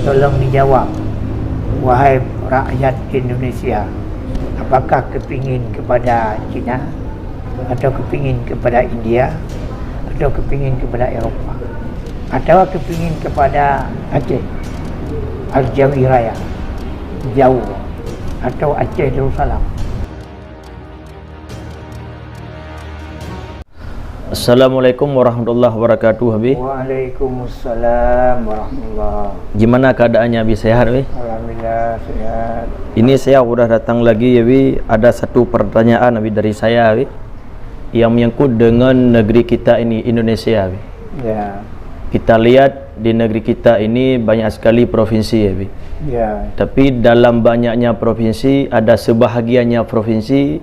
Tolong dijawab, wahai rakyat Indonesia, apakah kepingin kepada China atau kepingin kepada India atau kepingin kepada Eropah atau kepingin kepada Aceh, Al-Jawi Raya, Jauh, atau Aceh Darussalam? Assalamualaikum warahmatullahi wabarakatuh, Habib. Waalaikumsalam warahmatullahi. Gimana keadaannya, Habib? Sehat, Habib? Alhamdulillah sehat. Ini saya sudah datang lagi, Habib. Ada satu pertanyaan, Habib, dari saya, Habib, yang menyangkut dengan negeri kita ini, Indonesia, Habib. Ya. Kita lihat di negeri kita ini banyak sekali provinsi, Habib. Ya. Tapi dalam banyaknya provinsi, ada sebahagiannya provinsi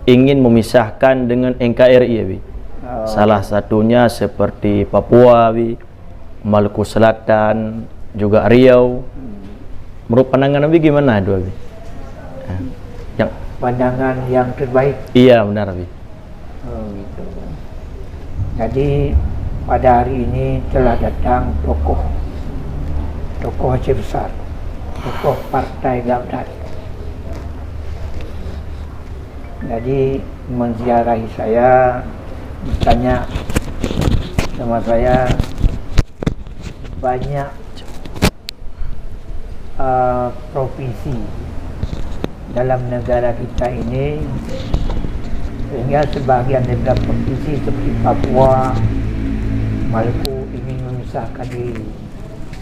ingin memisahkan dengan NKRI, Habib. Salah satunya seperti Papua, Maluku Selatan, juga Riau. Menurut pandangan Nabi gimana itu, Abi? Yang Pandangan yang terbaik. iya benar, Abi. Oh, gitu. Jadi pada hari ini telah datang tokoh Aceh besar, tokoh Partai Gaudat. Jadi menziarahi saya, bertanya sama saya, banyak provinsi dalam negara kita ini, sehingga sebahagian daripada provinsi seperti Papua, Maluku ingin memisahkan diri.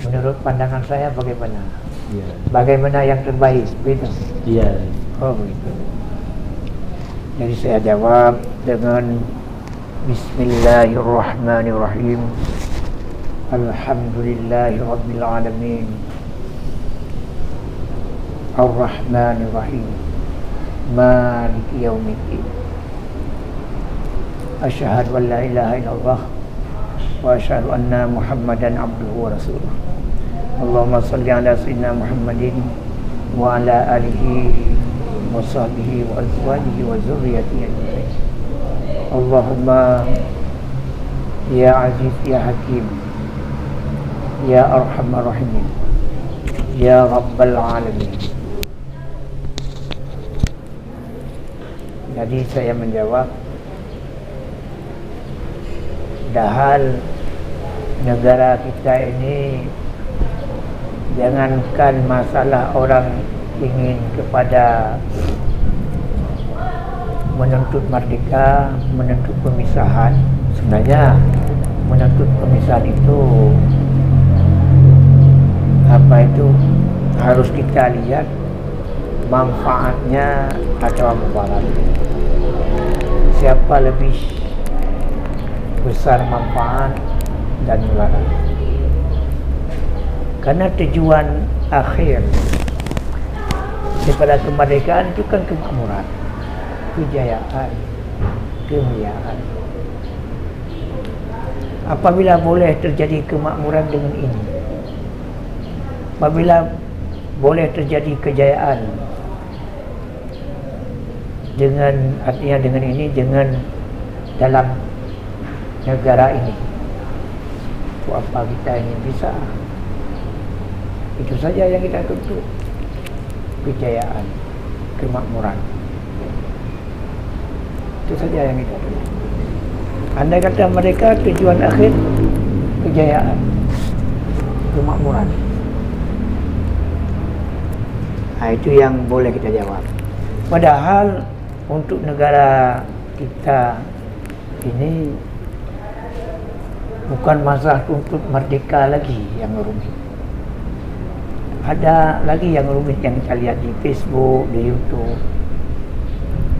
Menurut pandangan saya bagaimana? Iya. Bagaimana yang terbaik? Begitu. Iya. Oh begitu. Jadi saya jawab dengan Bismillahirrahmanirrahim. Alhamdulillahirabbil alamin. Ar-Rahmanirrahim. Maliki yaumiddin. Asyhadu an la ilaha illallah wa asyhadu anna Muhammadan abduhu wa rasuluh. Allahumma shalli ala sayyidina Muhammadin wa ala alihi wa sahbihi wa azwajihi wa dzurriyyatihi ajma'in. Allahumma ya aziz ya hakim ya arhamar rahimin ya rabbal alamin. Jadi saya menjawab, padahal negara kita ini, jangankan masalah orang ingin kepada menuntut merdeka, menuntut pemisahan. Sebenarnya menuntut pemisahan itu harus kita lihat manfaatnya atau mudaratnya. Siapa lebih besar manfaat dan mudarat? Karena tujuan akhir daripada kemerdekaan itu kan kemakmuran, kejayaan, kemuliaan. Apabila boleh terjadi kemakmuran dengan ini, apabila boleh terjadi kejayaan dengan dalam negara ini, apa kita ingin bisa? Itu saja yang kita tuntut, kejayaan, kemakmuran. Itu saja yang kita tuntut. Andai kata mereka tujuan akhir kejayaan, kemakmuran, itu yang boleh kita jawab. Padahal untuk negara kita ini bukan masalah tuntut merdeka lagi yang rumit. Ada lagi yang rumit yang kita lihat di Facebook, di YouTube.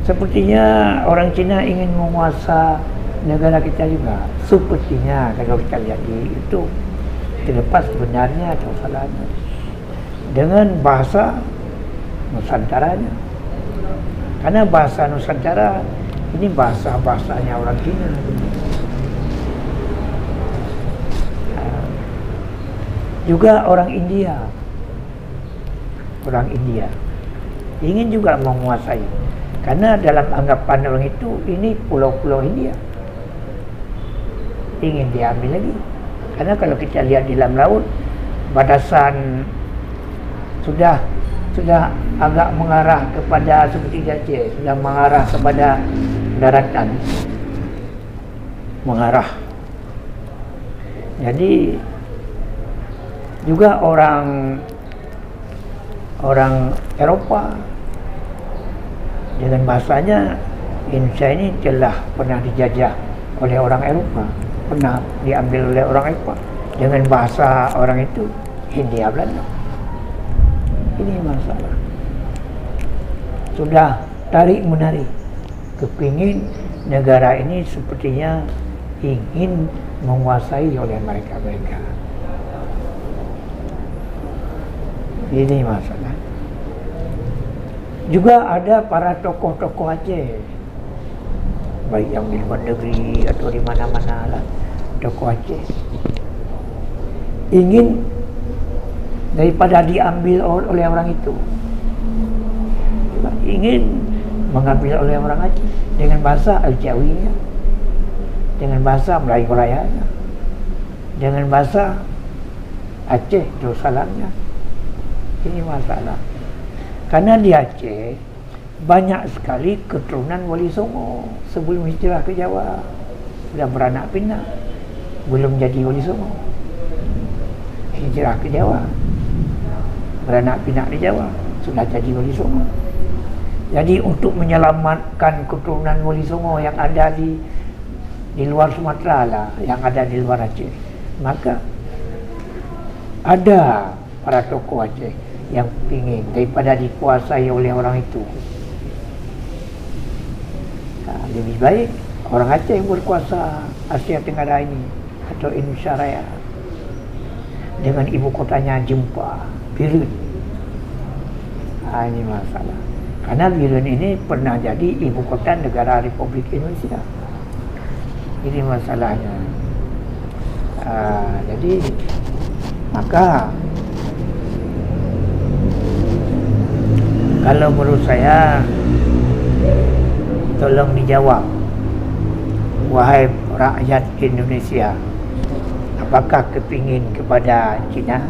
Sepertinya orang Cina ingin menguasai negara kita juga. Sepertinya kalau kita lihat di YouTube, terlepas benarnya atau salahnya, dengan bahasa Nusantaranya. Karena bahasa Nusantara ini bahasanya orang Cina. Juga orang India ingin juga menguasai, karena dalam anggapan orang itu ini pulau-pulau India, ingin diambil lagi. Karena kalau kita lihat di dalam laut, batasan sudah agak mengarah kepada seperti Aceh, sudah mengarah kepada daratan, mengarah. Jadi juga orang Eropah dengan bahasanya, Indonesia ini telah pernah dijajah oleh orang Eropah, pernah diambil oleh orang Eropah. Dengan bahasa orang itu Hindia Belanda. Ini masalah. Sudah tarik menarik, kepingin negara ini sepertinya ingin menguasai oleh mereka. Ini masalah. Juga ada para tokoh-tokoh Aceh, baik yang di luar negeri atau di mana-mana lah, tokoh Aceh ingin daripada diambil oleh orang itu, ingin mengambil oleh orang Aceh dengan bahasa Al-Jawinya, dengan bahasa Melayu Rayanya, dengan bahasa Aceh Darussalamnya. Ini masalah. Karena di Aceh banyak sekali keturunan Wali Songo sebelum hijrah ke Jawa, sudah beranak pinak, belum jadi Wali Songo, hijrah ke Jawa, beranak pinak di Jawa, sudah jadi Wali Songo. Jadi untuk menyelamatkan keturunan Wali Songo yang ada di luar Sumatera lah, yang ada di luar Aceh, maka ada para tokoh Aceh yang ingin daripada dikuasai oleh orang itu. Nah, lebih baik orang Aceh yang berkuasa Asia Tenggara ini atau Indonesia Raya, dengan ibu kotanya Jempa, Birun. Nah, ini masalah. Karena Birun ini pernah jadi ibu kota negara Republik Indonesia. Ini masalahnya. Jadi maka kalau menurut saya, tolong dijawab, wahai rakyat Indonesia, apakah kepingin kepada China,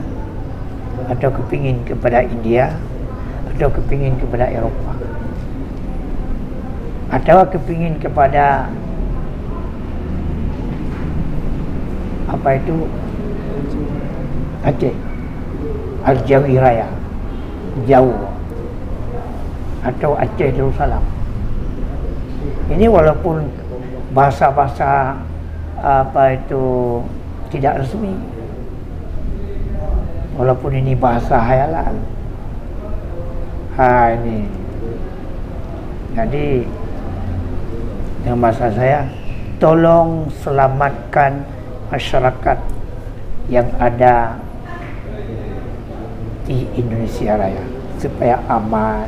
atau kepingin kepada India, atau kepingin kepada Eropah, atau kepingin kepada apa itu Aceh, Al-Jawi Raya, Jawa, atau Aceh Darussalam. Ini walaupun bahasa-bahasa apa itu tidak resmi, walaupun ini bahasa hayalan. Ini jadi yang bahasa saya, tolong selamatkan masyarakat yang ada di Indonesia Raya supaya aman,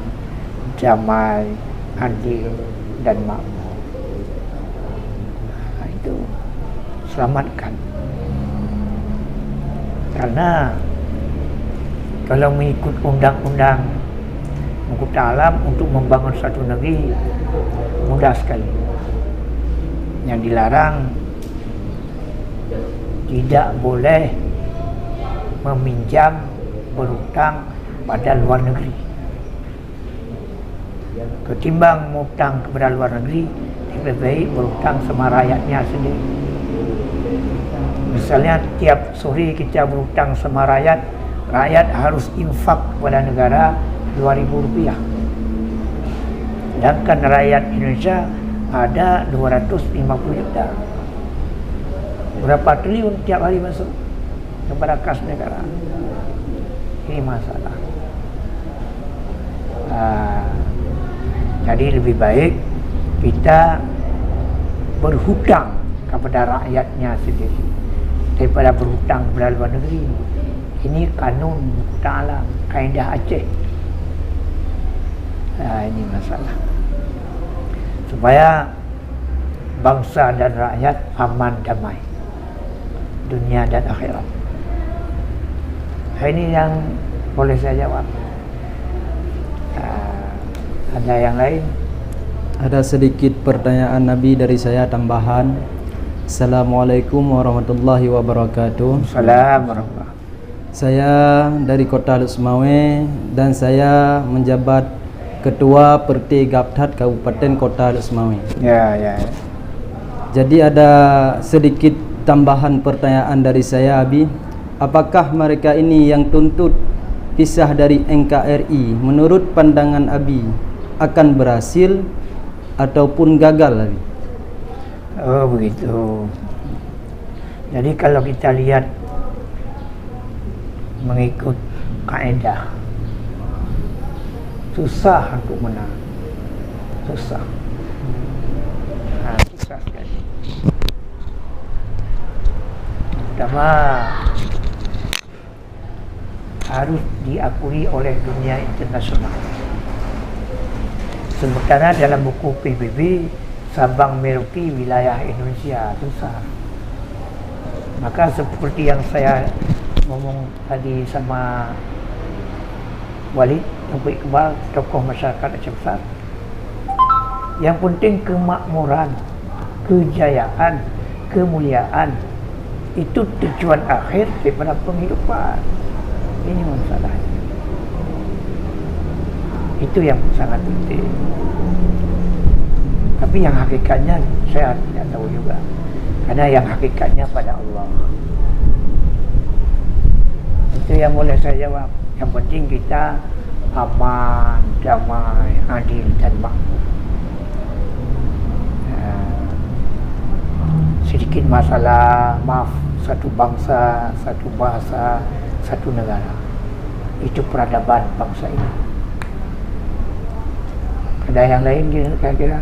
damai, adil, dan makmur. Itu selamatkan. Karena kalau mengikut undang-undang Muka Alam untuk membangun satu negeri mudah sekali. Yang dilarang, tidak boleh meminjam, berhutang pada luar negeri. Ketimbang mengutang kepada luar negeri, lebih baik berhutang sama rakyatnya sendiri. Misalnya tiap sore kita berhutang sama rakyat, rakyat harus infak kepada negara Rp2.000. Sedangkan rakyat Indonesia ada 250 juta. Berapa triliun tiap hari masuk kepada kas negara. Ini masalah. Jadi lebih baik kita berhutang kepada rakyatnya sendiri daripada berhutang kepada luar negeri. Ini kanun Muka Alam, kaedah Aceh. Ini masalah. Supaya bangsa dan rakyat aman damai, dunia dan akhirat. Ini yang boleh saya jawab. Ada yang lain? Ada sedikit pertanyaan Nabi dari saya tambahan. Assalamualaikum warahmatullahi wabarakatuh. Assalamualaikum. Saya dari Kota Lusmawe dan saya menjabat Ketua Perti Gaptat Kabupaten Kota Lusmawe. Ya. Jadi ada sedikit tambahan pertanyaan dari saya, Abi. Apakah mereka ini yang tuntut pisah dari NKRI menurut pandangan Abi akan berhasil ataupun gagal, Abi? Oh begitu. Jadi kalau kita lihat mengikut kaedah, susah untuk menang. Susah sekali. Pertama, harus diakui oleh dunia internasional. Sementara dalam buku PBB, Sabang Merauke wilayah Indonesia, susah. Maka seperti yang saya ngomong tadi sama Walid Tunku Iqbal, tokoh masyarakat Aceh Besar, yang penting kemakmuran, kejayaan, kemuliaan itu tujuan akhir daripada penghidupan. Ini masalahnya. Itu yang sangat penting. Tapi yang hakikatnya saya tidak tahu juga, karena yang hakikatnya pada Allah. Itu yang boleh saya jawab. Yang penting kita aman, damai, adil dan makmur. Sedikit masalah, maaf, satu bangsa, satu bahasa, satu negara. Itu peradaban bangsa ini. Ada yang lain kira-kira?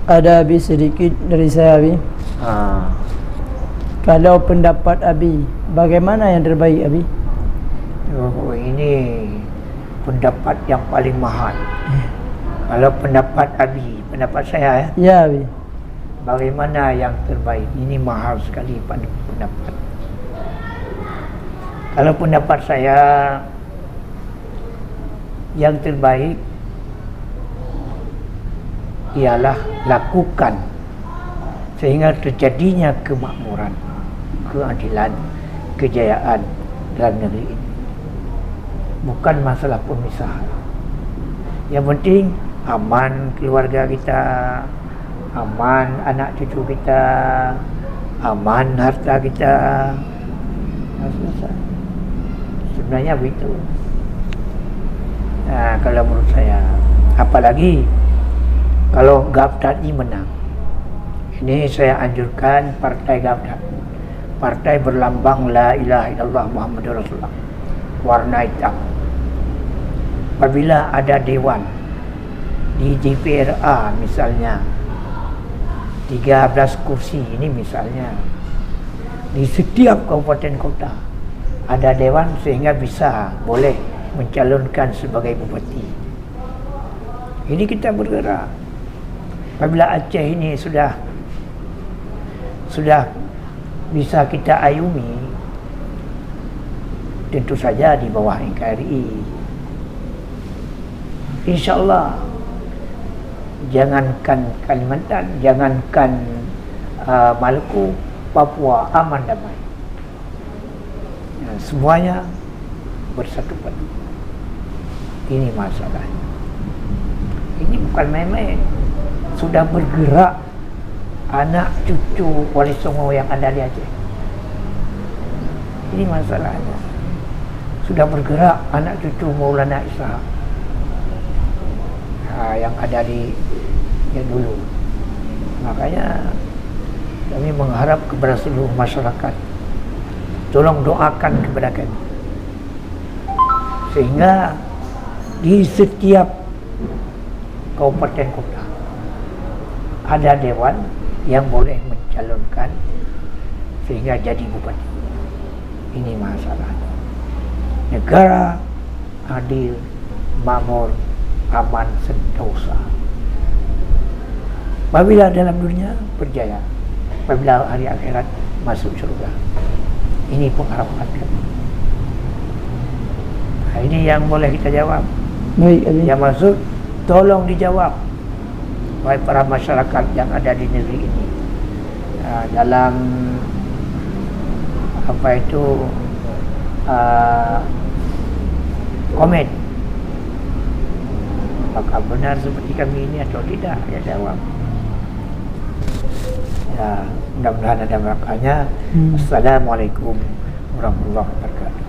Ada, Abi, sedikit dari saya, Abi. Kalau pendapat Abi, bagaimana yang terbaik, Abi? Oh, ini pendapat yang paling mahal. Kalau pendapat Abi, pendapat saya Ya, Abi. bagaimana yang terbaik? Ini mahal sekali pendapat. Kalau pendapat saya, yang terbaik ialah lakukan sehingga terjadinya kemakmuran, keadilan, kejayaan dalam negeri ini. Bukan masalah pemisahan. Yang penting aman keluarga kita, aman anak cucu kita, aman harta kita. Sebenarnya begitu. Nah, kalau menurut saya, apalagi kalau Gaptat ini menang, ini saya anjurkan partai Gaptat, partai berlambang La ilaha illallah Muhammadur Rasulullah, warna hitam. Apabila ada dewan di DPRA misalnya 13 kursi ini misalnya, di setiap kabupaten kota ada dewan sehingga bisa boleh mencalonkan sebagai bupati. Ini kita bergerak. Apabila Aceh ini sudah bisa kita ayumi, tentu saja di bawah NKRI. InsyaAllah, jangankan Kalimantan, jangankan Maluku, Papua aman damai. Semuanya bersatu padu. Ini masalahnya. Ini bukan main-main. Sudah bergerak anak cucu Wali Songo yang ada di Aceh. Ini masalahnya. Sudah bergerak anak cucu Maulana Ishaq yang ada di yang dulu. Makanya kami mengharap kepada seluruh masyarakat, tolong doakan kepada kami sehingga di setiap kabupaten kota ada dewan yang boleh mencalonkan sehingga jadi bupati. Ini masalahnya. Negara adil, makmur, aman, sentosa. Apabila dalam dunia berjaya, apabila hari akhirat masuk surga. Ini pengharapan kami. Nah, ini yang boleh kita jawab. Baik, Abi. Yang maksud tolong dijawab oleh para masyarakat yang ada di negeri ini. Dalam apa itu komen apakah benar seperti kami ini atau tidak, ya jawab. Ya, mudah-mudahan ada makanya. Assalamualaikum warahmatullahi wabarakatuh.